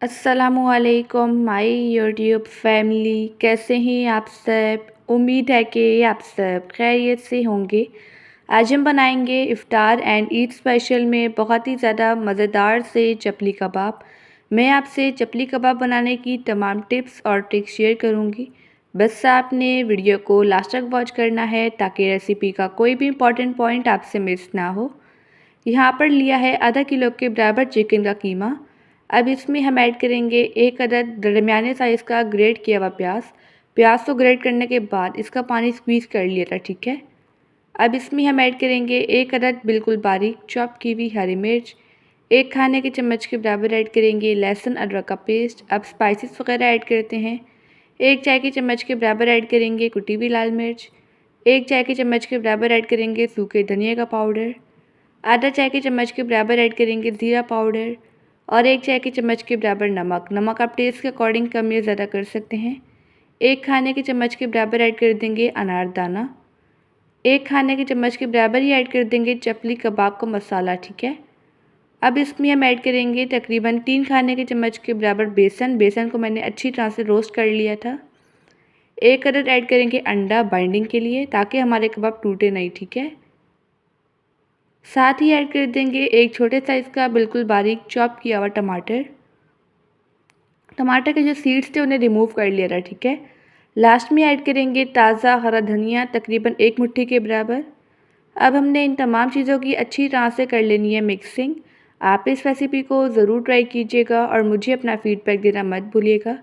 अस्सलामुअलैकुम my YouTube family, कैसे हैं आप सब। उम्मीद है कि आप सब खैरियत से होंगे। आज हम बनाएंगे इफ़्तार एंड ईद स्पेशल में बहुत ही ज़्यादा मज़ेदार से चपली कबाब। मैं आपसे चपली कबाब बनाने की तमाम टिप्स और ट्रिक्स शेयर करूंगी। बस आपने वीडियो को लास्ट तक वॉच करना है ताकि रेसिपी का कोई भी इम्पॉर्टेंट पॉइंट आपसे मिस ना हो। यहाँ पर लिया है आधा किलो के बराबर चिकन का कीमा। अब इसमें हम ऐड करेंगे एक अदद दरमियाने साइज़ का ग्रेट किया हुआ प्याज। प्याज को ग्रेट करने के बाद इसका पानी स्क्वीज़ कर लिया था, ठीक है। अब इसमें हम ऐड करेंगे एक अदद बिल्कुल बारीक चॉप की हुई हरी मिर्च। एक खाने के चम्मच के बराबर ऐड करेंगे लहसुन अदरक का पेस्ट। अब स्पाइसेस वगैरह ऐड करते हैं। एक चाय के चम्मच के बराबर ऐड करेंगे कुटी हुई लाल मिर्च। एक चाय के चम्मच के बराबर ऐड करेंगे सूखे धनिया का पाउडर। आधा चाय के चम्मच के बराबर ऐड करेंगे ज़ीरा पाउडर और एक चाय के चम्मच के बराबर नमक। नमक आप टेस्ट के अकॉर्डिंग कम या ज़्यादा कर सकते हैं। एक खाने के चम्मच के बराबर ऐड कर देंगे अनारदाना। एक खाने के चम्मच के बराबर ही ऐड कर देंगे चपली कबाब का मसाला, ठीक है। अब इसमें हम ऐड करेंगे तकरीबन 3 खाने के चम्मच के बराबर बेसन। बेसन को मैंने अच्छी तरह से रोस्ट कर लिया था। एक अदद ऐड करेंगे अंडा बाइंडिंग के लिए ताकि हमारे कबाब टूटे नहीं, ठीक है। साथ ही ऐड कर देंगे एक छोटे साइज़ का बिल्कुल बारीक चॉप किया हुआ टमाटर। टमाटर के जो सीड्स थे उन्हें रिमूव कर लिया था, ठीक है। लास्ट में ऐड करेंगे ताज़ा हरा धनिया तकरीबन 1 मुट्ठी के बराबर। अब हमने इन तमाम चीज़ों की अच्छी तरह से कर लेनी है मिक्सिंग। आप इस रेसिपी को ज़रूर ट्राई कीजिएगा और मुझे अपना फ़ीडबैक देना मत भूलिएगा।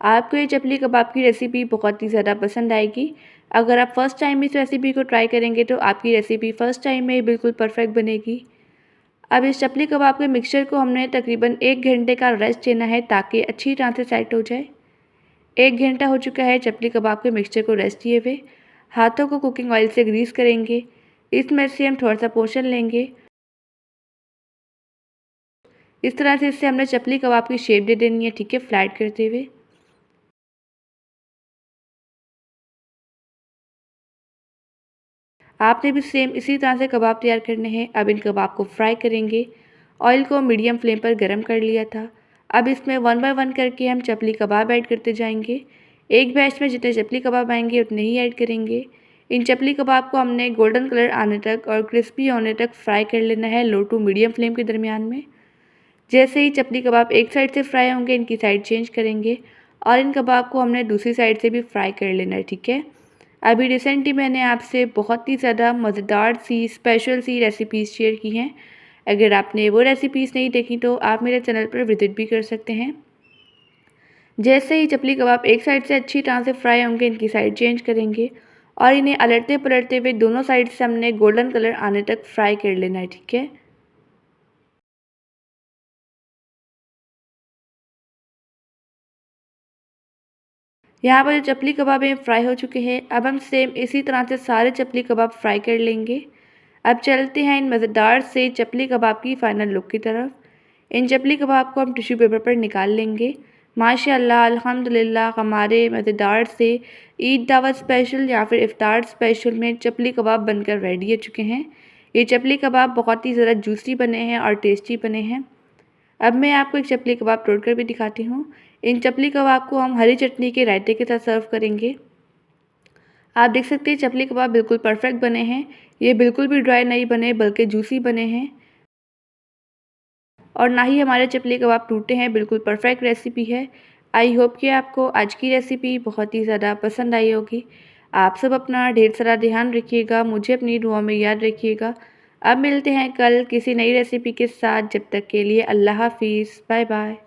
आपको ये चपली कबाब की रेसिपी बहुत ही ज़्यादा पसंद आएगी। अगर आप फ़र्स्ट टाइम इस रेसिपी को ट्राई करेंगे तो आपकी रेसिपी फ़र्स्ट टाइम में ही बिल्कुल परफेक्ट बनेगी। अब इस चपली कबाब के मिक्सचर को हमने तकरीबन 1 घंटे का रेस्ट देना है ताकि अच्छी तरह से सेट हो जाए। 1 घंटा हो चुका है चपली कबाब के मिक्सचर को रेस्ट दिए हुए। हाथों को कुकिंग ऑयल से ग्रीस करेंगे। इसमें से हम थोड़ा सा पोर्शन लेंगे। इस तरह से इससे हमने चपली कबाब की शेप दे देनी है, ठीक है, फ्लैट करते हुए। आपने भी सेम इसी तरह से कबाब तैयार करने हैं। अब इन कबाब को फ्राई करेंगे। ऑयल को मीडियम फ्लेम पर गर्म कर लिया था। अब इसमें 1 बाय 1 करके हम चपली कबाब ऐड करते जाएंगे। एक बैच में जितने चपली कबाब आएंगे उतने ही ऐड करेंगे। इन चपली कबाब को हमने गोल्डन कलर आने तक और क्रिस्पी होने तक फ्राई कर लेना है, लो टू मीडियम फ्लेम के दरमियान में। जैसे ही चपली कबाब एक साइड से फ्राई होंगे इनकी साइड चेंज करेंगे और इन कबाब को हमने दूसरी साइड से भी फ्राई कर लेना है, ठीक है। अभी रिसेंटली मैंने आपसे बहुत ही ज़्यादा मज़ेदार सी स्पेशल सी रेसिपीज़ शेयर की हैं। अगर आपने वो रेसिपीज़ नहीं देखी तो आप मेरे चैनल पर विजिट भी कर सकते हैं। जैसे ही चपली कबाब एक साइड से अच्छी तरह से फ्राई होंगे इनकी साइड चेंज करेंगे और इन्हें अलटते पलटते हुए दोनों साइड से हमने गोल्डन कलर आने तक फ्राई कर लेना है, ठीक है। यहाँ पर जो चपली कबाब हैं फ्राई हो चुके हैं। अब हम सेम इसी तरह से सारे चपली कबाब फ्राई कर लेंगे। अब चलते हैं इन मज़ेदार से चपली कबाब की फ़ाइनल लुक की तरफ। इन चपली कबाब को हम टिश्यू पेपर पर निकाल लेंगे। माशाअल्लाह अल्हम्दुलिल्लाह हमारे मज़ेदार से ईद दावत स्पेशल या फिर इफ़्तार स्पेशल में चपली कबाब बनकर रेडी हो चुके हैं। ये चपली कबाब बहुत ही ज़्यादा जूसी बने हैं और टेस्टी बने हैं। अब मैं आपको एक चपली कबाब तोड़ कर भी दिखाती हूँ। इन चपली कबाब को हम हरी चटनी के रायते के साथ सर्व करेंगे। आप देख सकते हैं चपली कबाब बिल्कुल परफेक्ट बने हैं। ये बिल्कुल भी ड्राई नहीं बने बल्कि जूसी बने हैं और ना ही हमारे चपली कबाब टूटे हैं। बिल्कुल परफेक्ट रेसिपी है। आई होप कि आपको आज की रेसिपी बहुत ही ज़्यादा पसंद आई होगी। आप सब अपना ढेर सारा ध्यान रखिएगा, मुझे अपनी दुआ में याद रखिएगा। अब मिलते हैं कल किसी नई रेसिपी के साथ। जब तक के लिए अल्लाह हाफिज़, बाय बाय।